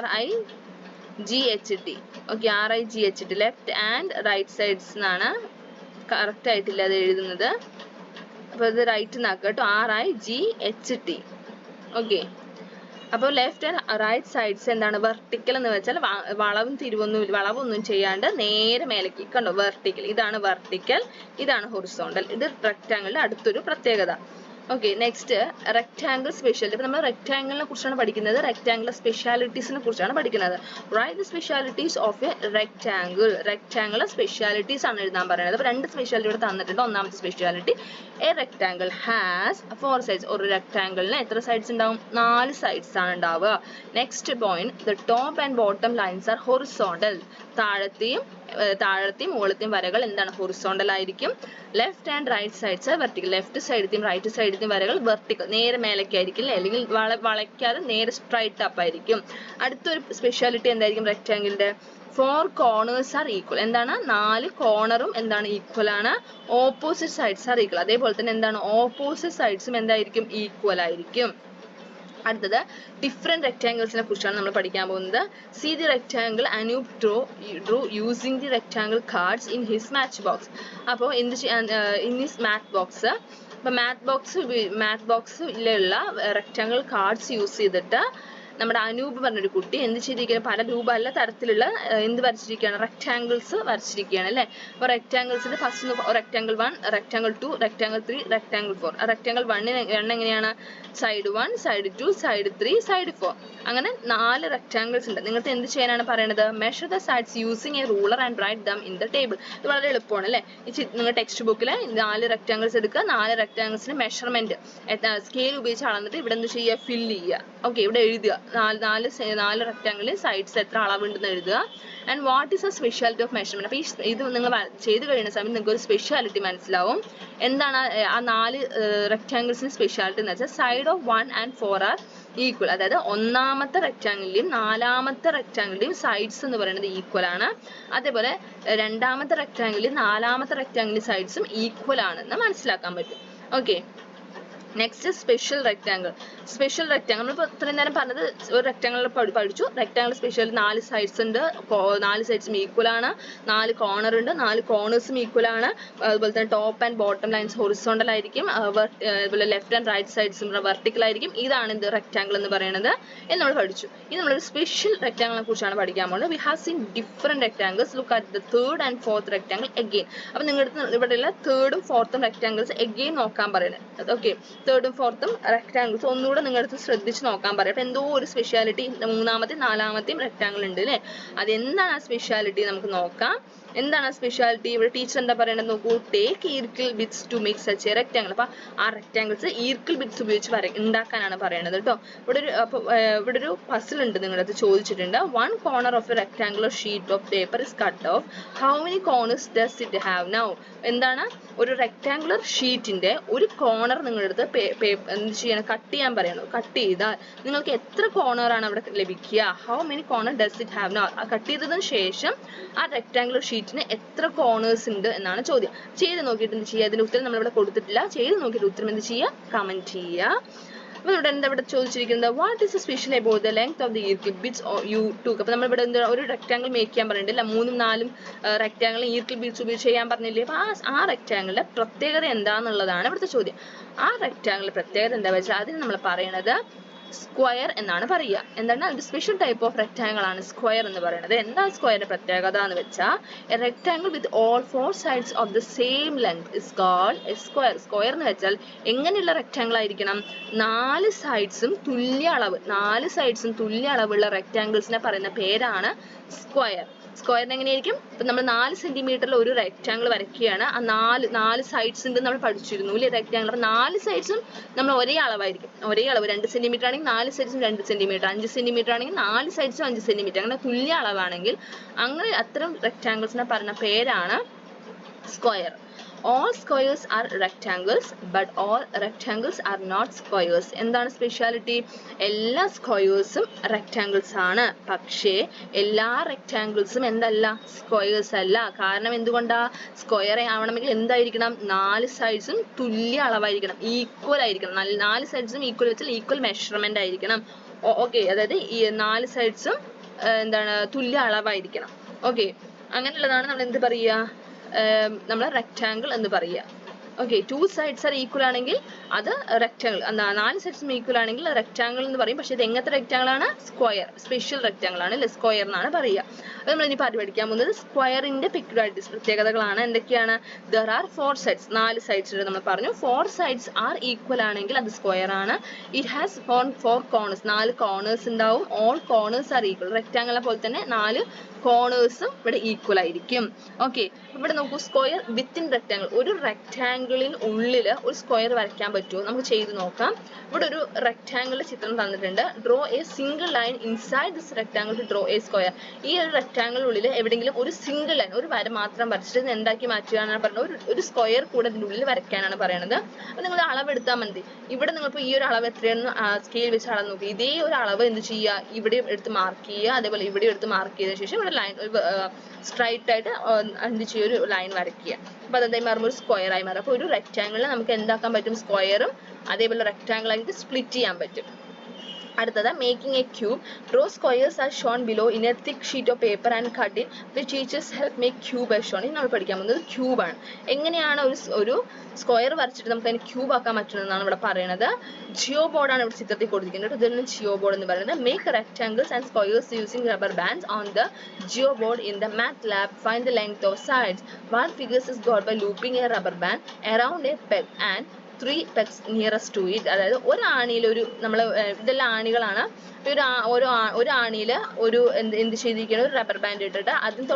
RIGHT. Okay, RIGHT, left and right sides എന്നാണ്. കറക്റ്റ് ആയിട്ടില്ല അത് എഴുതുന്നത്. അപ്പൊ ഇത് റൈറ്റ് എന്നാക്കുക കേട്ടോ, RIGHT. ഓക്കെ, അപ്പോൾ ലെഫ്റ്റ് ആൻഡ് റൈറ്റ് സൈഡ്സ് എന്താണ്? വെർട്ടിക്കൽ എന്ന് വെച്ചാൽ വളവൊന്നും ചെയ്യാണ്ട് നേരെ മേലേക്ക് കണ്ടോ? വെർട്ടിക്കൽ. ഇതാണ് വെർട്ടിക്കൽ, ഇതാണ് ഹൊറിസോണ്ടൽ. ഇത് റെക്ടാങ്കിളിന്റെ അടുത്തൊരു പ്രത്യേകത. Okay, next rectangle speciality. അപ്പൊ നമ്മൾ റെക്ടാങ്കിളിനെ കുറിച്ചാണ് പഠിക്കുന്നത്. റെക്ടാങ്കിൾ സ്പെഷ്യാലിറ്റീസിനെ കുറിച്ചാണ് പഠിക്കുന്നത്. Right the specialities of a rectangle. Rectangle specialities ആണ് എഴുതാൻ പറയുന്നത്. അപ്പൊ 2 സ്പെഷ്യാലിറ്റി ഇവിടെ തന്നിട്ടുണ്ട്. ഒന്നാമത്തെ speciality, a rectangle has 4 sides. ഒരു റെക്ടാങ്കിളിന് എത്ര സൈഡ്സ് ഉണ്ടാവും? 4 സൈഡ്സ് ആണ് ഉണ്ടാവുക. Next point, the top and bottom lines are horizontal. താഴത്തെയും മുകളിലത്തെയും വരകൾ എന്താണ്? ഹൊറിസോണ്ടൽ ആയിരിക്കും. Left and right sides vertical. Left സൈഡിലെയും right സൈഡിലെയും വരകൾ വെർട്ടിക്കൽ, നേരെ മേലേക്കായിരിക്കും, അല്ലെങ്കിൽ വളയ്ക്കാതെ നേരെ സ്ട്രൈറ്റ് അപ്പ് ആയിരിക്കും. അടുത്തൊരു സ്പെഷ്യാലിറ്റി എന്തായിരിക്കും റെക്ടാങ്കിളിന്റെ? 4 കോർണേഴ്സ് ആർ ഈക്വൽ. എന്താണ്? 4 കോർണറും എന്താണ്? ഈക്വൽ ആണ്. Opposite sides are equal. അതേപോലെ തന്നെ എന്താണ്? ഓപ്പോസിറ്റ് സൈഡ്സും എന്തായിരിക്കും? ഈക്വൽ ആയിരിക്കും. അടുത്തത് ഡിഫറെന്റ് റെക്ടാങ്കിൾസിനെ കുറിച്ചാണ് നമ്മൾ പഠിക്കാൻ പോകുന്നത്. C the rectangle Anoop Drew using the rectangle cards in his match box. അപ്പോൾ എന്ത് ചെയ്യാൻ? In his math box. അപ്പൊ മാത്ത് ബോക്സിലുള്ള റെക്ടാങ്കിൾ കാർഡ്സ് യൂസ് ചെയ്തിട്ട് നമ്മുടെ അനൂപ് പറഞ്ഞൊരു കുട്ടി എന്ത് ചെയ്തിരിക്കുകയാണ്? പല പല തരത്തിലുള്ള എന്ത് വരച്ചിരിക്കുകയാണ്? റെക്ടാങ്കിൾസ് വരച്ചിരിക്കുകയാണ് അല്ലെ? അപ്പൊ റെക്ടാങ്കിൾസിന്റെ first rectangle 1, rectangle 2, rectangle 3, rectangle 4. Rectangle 1 എങ്ങനെയാണ്? Side 1, side 2, side 3, side 4. അങ്ങനെ 4 റെക്ടാങ്കിൾസ് ഉണ്ട്. നിങ്ങൾക്ക് എന്ത് ചെയ്യാനാണ് പറയുന്നത്? Measure the sides using a ruler and write them in the table. ഇത് വളരെ എളുപ്പമാണ് അല്ലെ? നിങ്ങൾ ടെക്സ്റ്റ് ബുക്കിൽ 4 റെക്ടാങ്കിൾസ് എടുക്കുക. 4 റെക്ടാങ്കിൾസിന് മെഷർമെന്റ് സ്കെയിൽ ഉപയോഗിച്ച് അളന്നിട്ട് ഇവിടെ എന്ത് ചെയ്യുക? ഫില്ല് ചെയ്യുക. ഓക്കെ, ഇവിടെ എഴുതുക. നാല് റെക്റ്റാങ്കിളിൽ സൈഡ്സ് എത്ര അളവുണ്ടെന്ന് എഴുതുക. And what is A speciality of measurement. അപ്പോൾ ഈ ഇത് നിങ്ങൾ ചെയ്ത് കഴിയുന്ന സമയത്ത് നിങ്ങൾക്ക് ഒരു സ്പെഷ്യാലിറ്റി മനസ്സിലാവും. എന്താണ് ആ 4 റെക്റ്റാങ്കിൾസിന് സ്പെഷ്യാലിറ്റി എന്ന് വെച്ചാൽ side of 1 and 4 are equal. അതായത് ഒന്നാമത്തെ റെക്റ്റാങ്കിളിന്റെയും നാലാമത്തെ റെക്റ്റാങ്കിളിന്റെയും സൈഡ്സ് എന്ന് പറയുന്നത് ഈക്വൽ ആണ്. അതേപോലെ രണ്ടാമത്തെ റെക്റ്റാങ്കിളിൽ നാലാമത്തെ റെക്റ്റാങ്കിളിൽ സൈഡ്സും ഈക്വൽ ആണെന്ന് മനസ്സിലാക്കാൻ പറ്റും. Okay, next special rectangle. Special rectangle നമ്മളിപ്പോൾ ഇത്രയും നേരം പറഞ്ഞത് ഒരു റെക്റ്റാങ്കിൾ പഠിച്ചു. റെക്റ്റാങ്കിൾ സ്പെഷ്യൽ 4 സൈഡ്സ് ഉണ്ട്, 4 സൈഡ്സും ഈക്വൽ ആണ്, 4 കോർണർ ഉണ്ട്, 4 കോർണേഴ്സും ഈക്വൽ ആണ്. അതുപോലെ തന്നെ top and bottom lines horizontal ആയിരിക്കും, അതുപോലെ ലെഫ്റ്റ് ആൻഡ് റൈറ്റ് സൈഡ്സും വെർട്ടിക്കൽ ആയിരിക്കും. ഇതാണ് ഇത് റെക്റ്റാങ്കിൾ എന്ന് പറയുന്നത് എന്ന് നമ്മൾ പഠിച്ചു. ഇത് നമ്മളൊരു സ്പെഷ്യൽ റെക്റ്റാങ്കിളിനെ കുറിച്ചാണ് പഠിക്കാൻ പോകുന്നത്. We have seen different rectangles. Look at the third and fourth rectangle again. അപ്പോൾ നിങ്ങളുടെ ഇവിടെയുള്ള തേർഡും ഫോർത്തും റെക്റ്റാങ്കിൾസ് അഗെയിൻ നോക്കാൻ പറയുന്നത്. ഓക്കെ, തേർഡും ഫോർത്തും റെക്റ്റാങ്കിൾസ് ഒന്നുകൂടെ നിങ്ങളുടെ അടുത്ത് ശ്രദ്ധിച്ച് നോക്കാൻ പറയാം. അപ്പോൾ എന്തോ ഒരു സ്പെഷ്യാലിറ്റി മൂന്നാമത്തെയും നാലാമത്തെയും റെക്റ്റാങ്കിൾ ഉണ്ട് അല്ലേ? അതെന്താണ് ആ സ്പെഷ്യാലിറ്റി നമുക്ക് നോക്കാം. എന്താണ് ആ സ്പെഷ്യാലിറ്റി? ഇവിടെ ടീച്ചർ എന്താ പറയണത് നോക്കൂ. ടേക്ക് ഈർക്കിൾ bits to make such a rectangle. അപ്പോൾ ആ റെക്റ്റാങ്കിൾസ് ഈർക്കിൾ ബിറ്റ്സ് ഉപയോഗിച്ച് ഉണ്ടാക്കാനാണ് പറയണത് കേട്ടോ. ഇവിടെ ഒരു പസിൽ ഉണ്ട്, നിങ്ങളുടെ അടുത്ത് ചോദിച്ചിട്ടുണ്ട്. 1 corner of a rectangular sheet of paper is cut off. How many corners does it have now? എന്താണ് ഒരു റെക്റ്റാങ്കുലർ ഷീറ്റിന്റെ ഒരു കോർണർ നിങ്ങളുടെ അടുത്ത് എന്ത് ചെയ്യണം? കട്ട് ചെയ്യാൻ പറയണം. കട്ട് ചെയ്താൽ നിങ്ങൾക്ക് എത്ര കോർണർ ആണ് അവിടെ ലഭിക്കുക? How many corner does it have now? Cut ചെയ്തതിന് ശേഷം ആ റെക്റ്റാങ്കുലർ ഷീറ്റിന് എത്ര കോർണേഴ്സ് ഉണ്ട് എന്നാണ് ചോദ്യം. ചെയ്ത് നോക്കിയിട്ട് എന്ത് ചെയ്യുക? അതിന്റെ ഉത്തരം നമ്മളിവിടെ കൊടുത്തിട്ടില്ല. ചെയ്ത് നോക്കിയിട്ട് ഉത്തരം എന്ത് ചെയ്യുക? കമന്റ് ചെയ്യുക. അപ്പോൾ ഇവിടെ എന്താ ഇവിടെ ചോദിച്ചിരിക്കുന്നത്? What is special about the length of the ഈർക്കിൾ ബിറ്റ്സ് യു ടൂക്ക്. അപ്പോൾ നമ്മളിവിടെ എന്താ ഒരു റെക്റ്റാങ്കിൾ മേക്ക് ചെയ്യാൻ പറഞ്ഞിട്ടില്ല. 3ഉം 4ഉം റെക്റ്റാങ്കിൾ ഈർക്കിൾ ബിറ്റ്സ് ഉപയോഗിച്ച് ചെയ്യാൻ പറഞ്ഞില്ലേ? അപ്പോൾ ആ റെക്റ്റാങ്കിളിന്റെ പ്രത്യേകത എന്താണെന്നുള്ളതാണ് ഇവിടുത്തെ ചോദ്യം. ആ റെക്റ്റാങ്കിളിന്റെ പ്രത്യേകത എന്താ വെച്ചാൽ അതിന് നമ്മൾ പറയണത് സ്ക്വയർ എന്നാണ് പറയുക. എന്താണ്? ഒരു സ്പെഷ്യൽ ടൈപ്പ് ഓഫ് റെക്റ്റാങ്കിൾ ആണ് സ്ക്വയർ എന്ന് പറയുന്നത്. എന്താ സ്ക്വയറിന്റെ പ്രത്യേകത എന്ന് വെച്ചാൽ A rectangle with all 4 sides of the same length is called a square. Square എന്ന് വെച്ചാൽ എങ്ങനെയുള്ള റെക്റ്റാങ്കിൾ ആയിരിക്കണം? 4 സൈഡ്സും തുല്യ അളവുള്ള റെക്റ്റാങ്കിൾസിനെ പറയുന്ന പേരാണ് സ്ക്വയർ. സ്ക്വയറിന് എങ്ങനെയായിരിക്കും? ഇപ്പം നമ്മൾ 4 സെന്റിമീറ്ററിൽ ഒരു റെക്റ്റാങ്കിൾ വരയ്ക്കുകയാണ്. ആ 4 സൈഡ്സ് ഉണ്ട് നമ്മൾ പഠിച്ചിരുന്നു അല്ലേ? റെക്റ്റാങ്കിൾ. അപ്പോൾ 4 സൈഡ്സും നമ്മൾ ഒരേ അളവായിരിക്കും. ഒരേ അളവ് 2 സെന്റിമീറ്റർ ആണെങ്കിൽ 4 സൈഡ്സും 2 സെന്റിമീറ്റർ, 5 സെന്റിമീറ്റർ ആണെങ്കിൽ 4 സൈഡ്സും 5 സെന്റിമീറ്റർ, അങ്ങനെ തുല്യ അളവാണെങ്കിൽ അങ്ങനെ അത്തരം റെക്റ്റാങ്കിൾസിനെ പറഞ്ഞ പേരാണ് square. All squares are rectangles, but all rectangles are not squares. എന്താണ് സ്പെഷ്യാലിറ്റി? എല്ലാ സ്ക്വയേഴ്സും റെക്റ്റാങ്കിൾസ് ആണ്, പക്ഷേ എല്ലാ റെക്റ്റാങ്കിൾസും എന്തല്ല? സ്ക്വയേഴ്സ് അല്ല. കാരണം എന്തുകൊണ്ടാ? സ്ക്വയർ ആവണമെങ്കിൽ എന്തായിരിക്കണം? 4 സൈഡ്സും തുല്യ അളവായിരിക്കണം, ഈക്വൽ ആയിരിക്കണം. 4 സൈഡ്സും ഈക്വൽ വെച്ചാൽ ഈക്വൽ മെഷർമെന്റ് ആയിരിക്കണം. ഓക്കെ, അതായത് ഈ 4 സൈഡ്സും എന്താണ്? തുല്യ അളവായിരിക്കണം. ഓക്കെ, അങ്ങനെയുള്ളതാണ് നമ്മൾ എന്ത് പറയുക? നമ്മൾ റെക്റ്റാങ്കിൾ എന്ന് പറയുക. ഓക്കെ, 2 sides ആർ ഈക്വൽ ആണെങ്കിൽ അത് റെക്റ്റാങ്കിൾ. 4 സൈഡ്സും ഈക്വൽ ആണെങ്കിൽ റെക്റ്റാങ്കിൾ എന്ന് പറയും. പക്ഷേ ഇത് എങ്ങനത്തെ റെക്റ്റാങ്കിൾ ആണ്? സ്ക്വയർ, സ്പെഷ്യൽ റെക്റ്റാങ്കിൾ ആണ് അല്ലെ? സ്ക്വയർ എന്നാണ് പറയുക. അത് നമ്മൾ ഇനി പഠിക്കാൻ പോകുന്നത് സ്ക്വയറിന്റെ പെക്യുലാരിറ്റീസ്, പ്രത്യേകതകളാണ്. എന്തൊക്കെയാണ്? ദർ ആർ 4 sides, 4 sides ഉണ്ട് നമ്മൾ പറഞ്ഞു. 4 sides ആർ ഈക്വൽ ആണെങ്കിൽ അത് സ്ക്വയർ ആണ്. ഇറ്റ് ഹാസ് 4 corners, 4 കോർണേഴ്സ് ഉണ്ടാവും. All corners are equal. റെക്റ്റാങ്കിളിനെ പോലെ തന്നെ 4 കോർണേഴ്സും ഇവിടെ ഈക്വൽ ആയിരിക്കും. ഓക്കെ, ഇവിടെ നോക്കൂ. Square within rectangle. ഒരു റെക്റ്റാങ്കിളിൽ ഉള്ളിൽ ഒരു സ്ക്വയർ വരയ്ക്കാൻ പറ്റുമോ? നമുക്ക് ചെയ്ത് നോക്കാം. ഇവിടെ ഒരു റെക്റ്റാങ്കിളിന്റെ ചിത്രം തന്നിട്ടുണ്ട്. Draw a single line inside this rectangle to draw a square. ഈ ഒരു റെക്റ്റാങ്കിളിനുള്ളിൽ എവിടെയെങ്കിലും ഒരു സിംഗിൾ ലൈൻ, ഒരു വര മാത്രം വരച്ചിട്ട് ഇത് എന്താക്കി മാറ്റുകയാണ് പറയുന്നത്? ഒരു സ്ക്വയർ കൂടെ ഇതിൻ്റെ ഉള്ളിൽ വരയ്ക്കാനാണ് പറയുന്നത്. അപ്പോൾ നിങ്ങൾ അളവെടുത്താൽ മതി. ഇവിടെ നിങ്ങൾക്ക് ഈ ഒരു അളവ് എത്രയാണെന്ന് സ്കെയിൽ വെച്ച് അളവ് നോക്കി. ഇതേ ഒരു അളവ് എന്ത് ചെയ്യുക? ഇവിടെ എടുത്ത് മാർക്ക് ചെയ്യുക. അതേപോലെ ഇവിടെ എടുത്ത് മാർക്ക് ചെയ്തതിനു ശേഷം ഇവിടെ ലൈൻ സ്ട്രൈറ്റ് ആയിട്ട് എന്ത് ചെയ്യുക? ഒരു ലൈൻ വരയ്ക്കുക. അപ്പോൾ അതെന്തായി മാറും? ഒരു സ്ക്വയർ ആയി മാറും. അപ്പോൾ ഒരു റെക്റ്റാങ്കിളിനെ നമുക്ക് എന്താക്കാൻ പറ്റും? സ്ക്വയറും അതേപോലെ റെക്റ്റാങ്കിൾ ആയിട്ട് സ്പ്ലിറ്റ് ചെയ്യാൻ പറ്റും. അടുത്തത് making A cube. Draw squares are shown below in A thick sheet of paper and cut it which teachers help make cube as shown. ഇനി നമ്മൾ പഠിക്കാൻ പോകുന്നത് ക്യൂബാണ്. എങ്ങനെയാണ് ഒരു സ്ക്വയർ വരച്ചിട്ട് നമുക്ക് അതിന് ക്യൂബ് ആക്കാൻ പറ്റുന്നതെന്നാണ് ഇവിടെ പറയുന്നത്. ജിയോ ബോർഡാണ് ഇവിടെ ചിത്രത്തിൽ കൊടുത്തിരിക്കുന്നത്. ഇതിന് ജിയോ ബോർഡ് എന്ന് പറയുന്നത്. Make rectangles and squares using rubber bands on the geoboard in the math lab. Find the length of sides. One figures is got by looping a rubber band around a peg and 3 pegs nearest to it. അതായത് ഒരു ആണിയിൽ ഒരു നമ്മൾ ഇതെല്ലാം ആണികളാണ്. ഒരു ആണിയിൽ ഒരു എന്ത് ചെയ്തിരിക്കുന്ന ഒരു റബ്ബർ ബാൻഡ് ഇട്ടിട്ട് അതിന്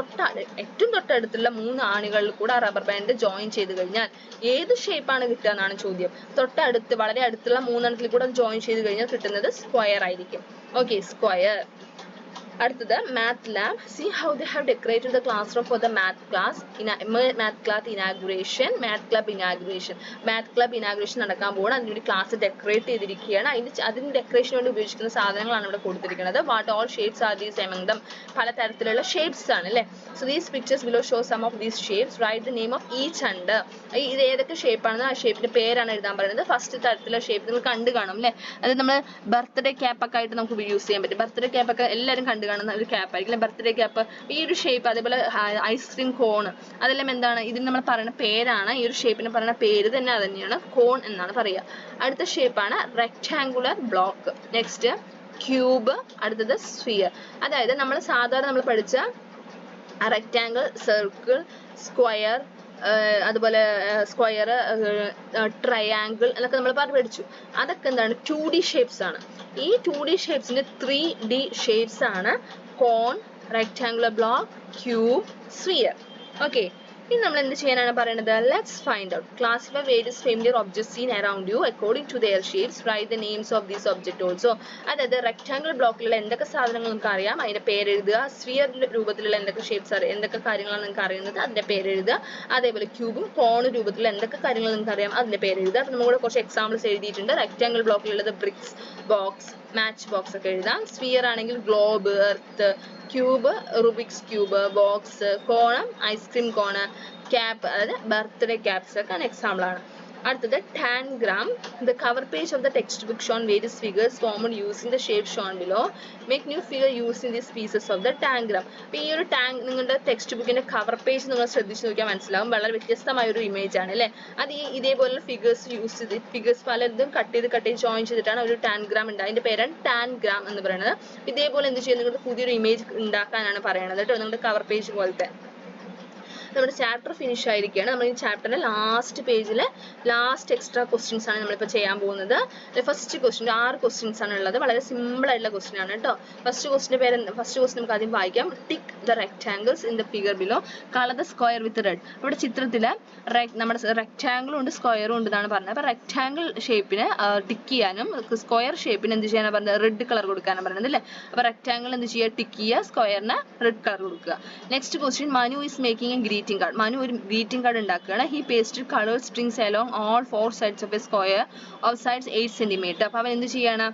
ഏറ്റവും തൊട്ടടുത്തുള്ള 3 ആണികളിൽ കൂടെ ആ റബ്ബർ ബാൻഡ് ജോയിൻ ചെയ്ത് കഴിഞ്ഞാൽ ഏത് ഷേപ്പാണ് കിട്ടുക എന്നാണ് ചോദ്യം. തൊട്ടടുത്ത് വളരെ അടുത്തുള്ള 3 എണ്ണത്തിൽ കൂടെ ജോയിൻ ചെയ്ത് കഴിഞ്ഞാൽ കിട്ടുന്നത് സ്ക്വയർ ആയിരിക്കും. Okay, square. അടുത്തത് math lab. See how they have decorated the classroom for the math class inauguration. math club inauguration നടക്കാൻ പോവാണ്. അതിനുവേണ്ടി ക്ലാസ് ഡെക്കറേറ്റ് ചെയ്തിരിക്കുകയാണ്. അതിന് ഡെക്കറേഷന് വേണ്ടി ഉപയോഗിക്കുന്ന സാധനങ്ങളാണ് ഇവിടെ കൊടുത്തിരിക്കുന്നത്. What all shapes are these among them? പലതരത്തിലുള്ള ഷേപ്സ് ആണ് അല്ലേ. So these pictures below show some of these shapes. Write the name of each under. ഇത് ഏതൊക്കെ ഷേപ്പ് ആണെന്ന് ആ ഷേപ്പിന്റെ പേരാണ് എഴുതാൻ പറയുന്നത്. ഫസ്റ്റ് തരത്തിലുള്ള ഷേപ്പ് നിങ്ങൾ കണ്ടു കാണും അല്ലേ. അത് നമ്മൾ ബർത്ത്ഡേ ക്യാപ്പ് ഒക്കെ ആയിട്ട് നമുക്ക് യൂസ് ചെയ്യാൻ പറ്റും. ബർത്ത്ഡേ ക്യാപ്പ് ഒക്കെ എല്ലാവരും കണ്ടു കാണുന്ന ഒരു ക്യാപ്പ് ആയിരിക്കും, ബർത്ത്ഡേ ക്യാപ്പ്. ഈ ഒരു ഷേപ്പ്, അതേപോലെ ഐസ്ക്രീം കോൺ, അതെല്ലാം എന്താണ്, ഇതിന് നമ്മൾ പറയുന്ന പേരാണ്. ഈ ഒരു ഷേപ്പിന് പറയുന്ന പേര് തന്നെ തന്നെയാണ് കോൺ എന്നാണ് പറയുക. അടുത്ത ഷേപ്പാണ് റെക്ടാങ്കുലർ ബ്ലോക്ക്. നെക്സ്റ്റ് ക്യൂബ്, അടുത്തത് സ്ഫിയർ. അതായത് നമ്മൾ സാധാരണ നമ്മൾ പഠിച്ച റെക്ടാങ്കിൾ, സർക്കിൾ, സ്ക്വയർ, അതുപോലെ സ്ക്വയർ, ട്രയാങ്കിൾ എന്നൊക്കെ നമ്മൾ പഠിച്ചു. അതൊക്കെ എന്താണ് 2D ഷേപ്സ് ആണ്. ഈ 2D ഷേപ്സിന്റെ 3D ഷേപ്സ് ആണ് cone, rectangular block, cube, sphere. Okay, ഇനി നമ്മൾ എന്ത് ചെയ്യാനാണ് പറയുന്നത്? Let's find out. Classify various familiar objects seen around you according to their shapes. Write the names of these object also. അതായത് rectangle ബ്ലോക്കിലുള്ള എന്തൊക്കെ സാധനങ്ങൾ നിങ്ങൾക്ക് അറിയാം അതിന്റെ പേരെഴുതുക. സ്ഫിയർ രൂപത്തിലുള്ള എന്തൊക്കെ ഷേപ്സ് അറിയാം, എന്തൊക്കെ കാര്യങ്ങളാണ് നിങ്ങൾക്ക് അറിയുന്നത് അതിന്റെ പേരെഴുതുക. അതേപോലെ ക്യൂബും കോൺ രൂപത്തിലുള്ള എന്തൊക്കെ കാര്യങ്ങൾ നിങ്ങൾക്ക് അറിയാം അതിന്റെ പേരെഴുതുക. അപ്പം നമ്മൾ കുറച്ച് എക്സാമ്പിൾസ് എഴുതിയിട്ടുണ്ട്. റെക്ടാങ്കിൾ ബ്ലോക്കിലുള്ളത് ബ്രിക്സ്, ബോക്സ്, മാച്ച് ബോക്സ് ഒക്കെ എഴുതാം. സ്ഫിയർ ആണെങ്കിൽ globe, earth, cube, Rubik's cube, box, കോണം, ഐസ്ക്രീം കോണ്, ക്യാപ്പ്, അതായത് ബർത്ത്ഡേ ക്യാപ്സ് ഒക്കെ എക്സാമ്പിൾ ആണ്. അടുത്തത് tangram. The cover page of the textbook shown various figures formed using the shape shown below. Make new figure using these pieces of the tangram. അപ്പോൾ ഈ ഒരു നിങ്ങളുടെ text ബുക്കിന്റെ cover page നിങ്ങൾ ശ്രദ്ധിച്ച് നോക്കിയാൽ മനസ്സിലാവും. വളരെ വ്യത്യസ്തമായ ഒരു ഇമേജ് ആണ് അല്ലേ. അത് ഇതേപോലുള്ള ഫിഗേഴ്സ് യൂസ് ചെയ്ത് ഫിഗേഴ്സ് പലതും കട്ട് ചെയ്ത് ജോയിൻ ചെയ്തിട്ടാണ് ഒരു ടാൻഗ്രാം ഉണ്ട്. അതിന്റെ പേരാണ് ടാൻഗ്രാം എന്ന് പറയുന്നത്. ഇതേപോലെ എന്ത് ചെയ്യും, നിങ്ങൾക്ക് പുതിയൊരു ഇമേജ് ഉണ്ടാക്കാനാണ് പറയുന്നത് കേട്ടോ, നിങ്ങളുടെ കവർ പേജ് പോലത്തെ. നമ്മുടെ ചാപ്റ്റർ ഫിനിഷ് ആയിരിക്കുകയാണ്. നമ്മൾ ഈ ചാപ്റ്ററിന്റെ ലാസ്റ്റ് പേജിലെ ലാസ്റ്റ് എക്സ്ട്രാ ക്വസ്റ്റ്യൻസ് ആണ് നമ്മളിപ്പോൾ ചെയ്യാൻ പോകുന്നത്. ഫസ്റ്റ് ക്വസ്റ്റ്യൻ 6 ക്വസ്റ്റ്യൻസ് ആണ് ഉള്ളത്. വളരെ സിമ്പിൾ ആയിട്ടുള്ള ക്വസ്റ്റ്യൻ ആണ് കേട്ടോ. ഫസ്റ്റ് ക്വസ്റ്റ്യൻ നമുക്ക് ആദ്യം വായിക്കാം. Tick the rectangles in the figure below, colour the square with red. ഇവിടെ ചിത്രത്തിൽ നമ്മുടെ റെക്ടാങ്കിളും ഉണ്ട് സ്ക്വയറും ഉണ്ട് എന്നാണ് പറഞ്ഞത്. അപ്പോൾ റെക്ടാങ്കിൾ ഷേപ്പിന് ടിക്ക് ചെയ്യാനും സ്ക്വയർ ഷേപ്പിന് എന്ത് ചെയ്യാനാണ് പറഞ്ഞത്, റെഡ് കളർ കൊടുക്കാനാണ് പറയുന്നത് അല്ലേ. അപ്പോൾ റെക്ടാങ്കിൾ എന്ത് ചെയ്യുക, ടിക്ക് ചെയ്യുക, സ്ക്വയറിന് റെഡ് കളർ കൊടുക്കുക. Next question, Manu is making A greeting card. Manu ഒരു ഗ്രീറ്റിംഗ് കാർഡ് ഉണ്ടാക്കുകയാണ്. He pasted coloured strings along all 4 sides of A square of sides 8 cm. അപ്പോൾ അവൻ എന്ത് ചെയ്യാണ്,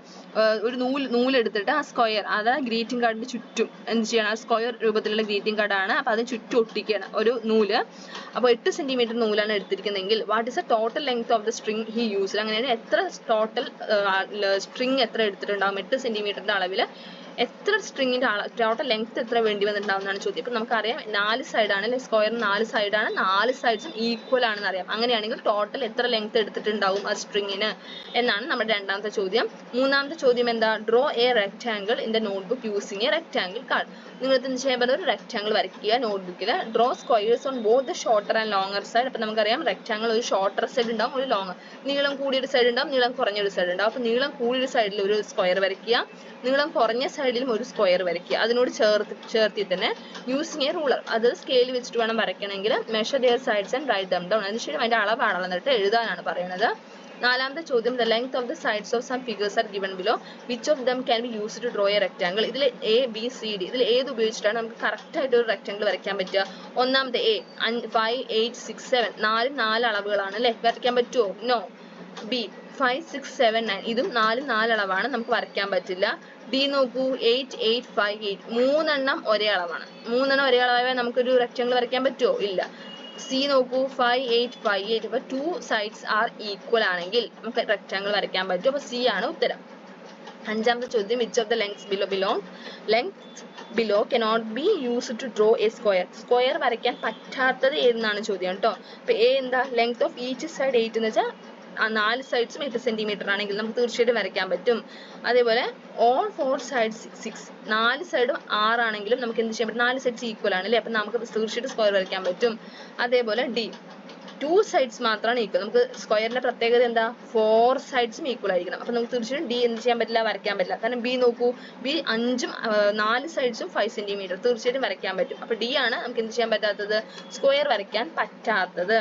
ഒരു നൂലെടുത്തിട്ട് ആ സ്ക്വയർ, അതായത് ഗ്രീറ്റിംഗ് കാർഡിന്റെ ചുറ്റും എന്ത് ചെയ്യണം, ആ സ്ക്വയർ രൂപത്തിലുള്ള ഗ്രീറ്റിംഗ് കാർഡാണ്. അപ്പോൾ അത് ചുറ്റും ഒട്ടിക്കുകയാണ് ഒരു നൂല്. അപ്പോൾ 8 cm നൂലാണ് എടുത്തിരിക്കുന്നതെങ്കിൽ what is a total length of the string he use. അങ്ങനെയാണ് എത്ര ടോട്ടൽ സ്ട്രിങ് എത്ര എടുത്തിട്ടുണ്ടാവും, 8 cm അളവിൽ എത്ര സ്ട്രിങ്ങിന്റെ ടോട്ടൽ ലെങ്ത് എത്ര വേണ്ടി വന്നിട്ടുണ്ടാവുന്നതാണ് ചോദ്യം. ഇപ്പം നമുക്കറിയാം 4 സൈഡാണ് അല്ലെ, സ്ക്വയറിന് 4 സൈഡാണ്, 4 സൈഡ്സും ഈക്വൽ ആണെന്ന് അറിയാം. അങ്ങനെയാണെങ്കിൽ ടോട്ടൽ എത്ര ലെങ്ത് എടുത്തിട്ടുണ്ടാവും ആ സ്ട്രിങ്ങിന് എന്നാണ് നമ്മുടെ രണ്ടാമത്തെ ചോദ്യം. മൂന്നാമത്തെ ചോദ്യം എന്താ, draw a rectangle in the notebook using a rectangle card. നിങ്ങൾ എന്ത് ചെയ്യാൻ പറഞ്ഞ ഒരു റെക്ടാങ്കിൾ വരയ്ക്കുക നോട്ട്ബുക്കിൽ. Draw squares on both the shorter and longer side. അപ്പം നമുക്കറിയാം റെക്ടാങ്കിൾ ഒരു ഷോർട്ടർ സൈഡ് ഉണ്ടാവും, ഒരു ലോങ്ങർ, നീളം കൂടിയൊരു സൈഡ് ഉണ്ടാവും, നീളം കുറഞ്ഞൊരു സൈഡ് ഉണ്ടാവും. അപ്പം നീളം കൂടിയൊരു സൈഡിൽ ഒരു സ്ക്വയർ വരയ്ക്കുക, നീളം കുറഞ്ഞ സൈഡിലും ഒരു സ്ക്വയർ വരയ്ക്കുക. അതിനോട് ചേർത്തി തന്നെ യൂസിങ് എ റൂളർ, അത് സ്കെയിൽ വെച്ചിട്ട് വേണം വരയ്ക്കണമെങ്കിൽ. Measure their sides and write them down. അതിനുശേഷം അതിന്റെ അളന്നിട്ട് എഴുതാനാണ് പറയുന്നത്. നാലാമത്തെ ചോദ്യം, the length of the sides of some figures are given below, which of them can be used to draw a rectangle. ഇതിൽ ABCD ഇതിൽ ഏത് ഉപയോഗിച്ചിട്ടാണ് നമുക്ക് കറക്റ്റ് ആയിട്ട് ഒരു റെക്ടാങ്കിൾ വരയ്ക്കാൻ പറ്റുക. ഒന്നാമത്തെ A 5, 8, 6, 7 4 അളവുകളാണ് അല്ലേ, വരയ്ക്കാൻ പറ്റുമോ? നോ. B 5, 6, 7, 9 ഇതും 4 അളവാണ്, നമുക്ക് വരയ്ക്കാൻ പറ്റില്ല. D നോക്കൂ 8, 8, 5, 8 മൂന്നെണ്ണം ഒരേ അളവാണ്. മൂന്നെണ്ണം ഒരേ അളവായ നമുക്കൊരു റെക്ടാങ്കിൾ വരയ്ക്കാൻ പറ്റുമോ? ഇല്ല. C നോക്കൂ 5, 8, 5, 8 അപ്പോൾ 2 sides ആർ ഈക്വൽ ആണെങ്കിൽ നമുക്ക് റെക്ടാങ്കിൾ വരയ്ക്കാൻ പറ്റും. അപ്പോൾ C ആണ് ഉത്തരം. അഞ്ചാമത്തെ ചോദ്യം, which of the length below cannot be used to draw a square. Square വരയ്ക്കാൻ പറ്റാത്തത് ഏതെന്നാണ് ചോദ്യം കേട്ടോ. അപ്പോൾ A എന്താ, ലെങ്ത് ഓഫ് ഈച്ച് സൈഡ് 8 എന്ന് വെച്ചാൽ 4 സൈഡ്സും 8 cm ആണെങ്കിൽ നമുക്ക് തീർച്ചയായിട്ടും വരയ്ക്കാൻ പറ്റും. അതേപോലെ ഓൾ 4 sides 6 4 സൈഡും 6 ആണെങ്കിലും നമുക്ക് എന്ത് ചെയ്യാൻ പറ്റും, 4 സൈഡ്സ് ഈക്വൽ ആണ് അല്ലേ, അപ്പം നമുക്ക് തീർച്ചയായിട്ടും സ്ക്വയർ വരയ്ക്കാൻ പറ്റും. അതേപോലെ D ടു സൈഡ്സ് മാത്രമാണ് ഈക്വൽ. നമുക്ക് സ്ക്വയറിന്റെ പ്രത്യേകത എന്താ? 4 സൈഡ്സും ഈക്വൽ ആയിരിക്കണം. അപ്പൊ നമുക്ക് തീർച്ചയായും ഡി എന്ത് ചെയ്യാൻ പറ്റില്ല? വരയ്ക്കാൻ പറ്റില്ല. കാരണം ബി നോക്കൂ, ബി 4 സൈഡ്സും 5 സെന്റിമീറ്റർ തീർച്ചയായിട്ടും വരയ്ക്കാൻ പറ്റും. അപ്പൊ ഡി ആണ് നമുക്ക് എന്ത് ചെയ്യാൻ പറ്റാത്തത്? സ്ക്വയർ വരയ്ക്കാൻ പറ്റാത്തത്.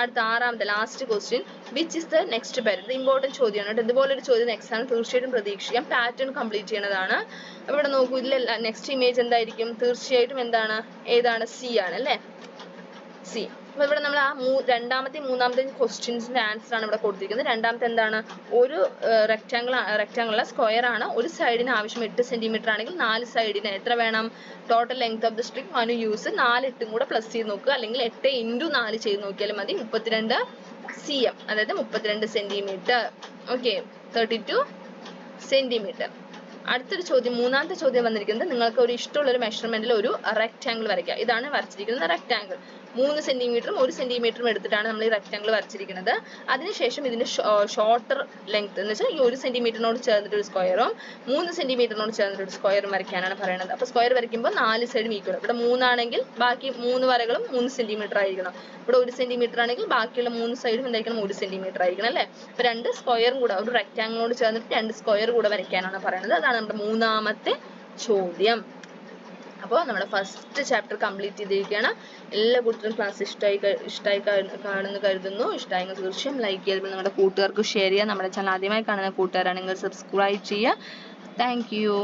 അടുത്ത 6ാമത്തെ last question, which is the next pattern? ഇത് ഇമ്പോർട്ടൻറ്റ് ചോദ്യമാണ് കേട്ടോ. ഇതുപോലൊരു ചോദ്യം എക്സാമിന് തീർച്ചയായിട്ടും പ്രതീക്ഷിക്കാം. പാറ്റേൺ കംപ്ലീറ്റ് ചെയ്യണതാണ്. അപ്പൊ ഇവിടെ നോക്കൂ, ഇതിൽ നെക്സ്റ്റ് ഇമേജ് എന്തായിരിക്കും? തീർച്ചയായിട്ടും എന്താണ്? ഏതാണ്? സി ആണ് അല്ലേ? സി. അപ്പൊ ഇവിടെ നമ്മൾ ആ രണ്ടാമത്തെയും മൂന്നാമത്തെയും ക്വസ്റ്റ്യൻസിന്റെ ആൻസർ ആണ് ഇവിടെ കൊടുത്തിരിക്കുന്നത്. രണ്ടാമത്തെ എന്താണ്? ഒരു റെക്ടാങ്കിൾ സ്ക്വയർ ആണ്. ഒരു സൈഡിന് ആവശ്യം 8 സെന്റിമീറ്റർ ആണെങ്കിൽ 4 സൈഡിന് എത്ര വേണം? Total length of the string Manu use 4 8 കൂടെ പ്ലസ് ചെയ്ത് നോക്കുക, അല്ലെങ്കിൽ 8 × 4 ചെയ്ത് നോക്കിയാലും മതി. 32 cm, അതായത് 32 സെന്റിമീറ്റർ. Okay, 32 centimetre. അടുത്തൊരു ചോദ്യം, മൂന്നാമത്തെ ചോദ്യം വന്നിരിക്കുന്നത്, നിങ്ങൾക്ക് ഒരു ഇഷ്ടമുള്ള ഒരു മെഷർമെന്റിൽ ഒരു റെക്ടാങ്കിൾ വരയ്ക്കുക. ഇതാണ് വരച്ചിരിക്കുന്നത് റെക്ടാങ്കിൾ. 3 സെന്റിമീറ്ററും 1 സെന്റിമീറ്ററും എടുത്തിട്ടാണ് നമ്മൾ ഈ റെക്ടാങ്കിൾ വരച്ചിരിക്കുന്നത്. അതിനുശേഷം ഇതിന്റെ ഷോർട്ടർ ലെങ്ത് എന്ന് വെച്ചാൽ ഈ 1 സെന്റിമീറ്ററിനോട് ചേർന്നിട്ട് ഒരു സ്ക്വയറും 3 സെന്റിമീറ്ററിനോട് ചേർന്നിട്ട് ഒരു സ്ക്വയറും വരയ്ക്കാനാണ് പറയുന്നത്. അപ്പോൾ സ്ക്വയർ വരയ്ക്കുമ്പോൾ 4 സൈഡും ഈക്വൽ. ഇവിടെ 3 ആണെങ്കിൽ ബാക്കി 3 വരകളും 3 സെന്റിമീറ്റർ ആയിരിക്കണം. ഇവിടെ 1 സെന്റിമീറ്റർ ആണെങ്കിൽ ബാക്കിയുള്ള 3 സൈഡും എന്തായിരിക്കണം? 1 സെന്റിമീറ്റർ ആയിരിക്കണം അല്ലേ? അപ്പൊ 2 സ്ക്വയറും കൂടെ, ഒരു റെക്ടാങ്കിളിനോട് ചേർന്നിട്ട് 2 സ്ക്വയർ കൂടെ വരയ്ക്കാനാണ് പറയുന്നത്. അതാണ് നമ്മുടെ മൂന്നാമത്തെ ചോദ്യം. അപ്പോൾ നമ്മുടെ ഫസ്റ്റ് ചാപ്റ്റർ കംപ്ലീറ്റ് ചെയ്തിരിക്കുകയാണ്. എല്ലാ കൂട്ടരും ക്ലാസ് ഇഷ്ടമായി കാണുന്നു കരുതുന്നു. ഇഷ്ടമായെങ്കിൽ തീർച്ചയായും ലൈക്ക് ചെയ്ത് നമ്മുടെ കൂട്ടുകാർക്ക് ഷെയർ ചെയ്യുക. നമ്മുടെ ചാനൽ ആദ്യമായി കാണുന്ന കൂട്ടുകാരാണെങ്കിൽ സബ്സ്ക്രൈബ് ചെയ്യുക. Thank you.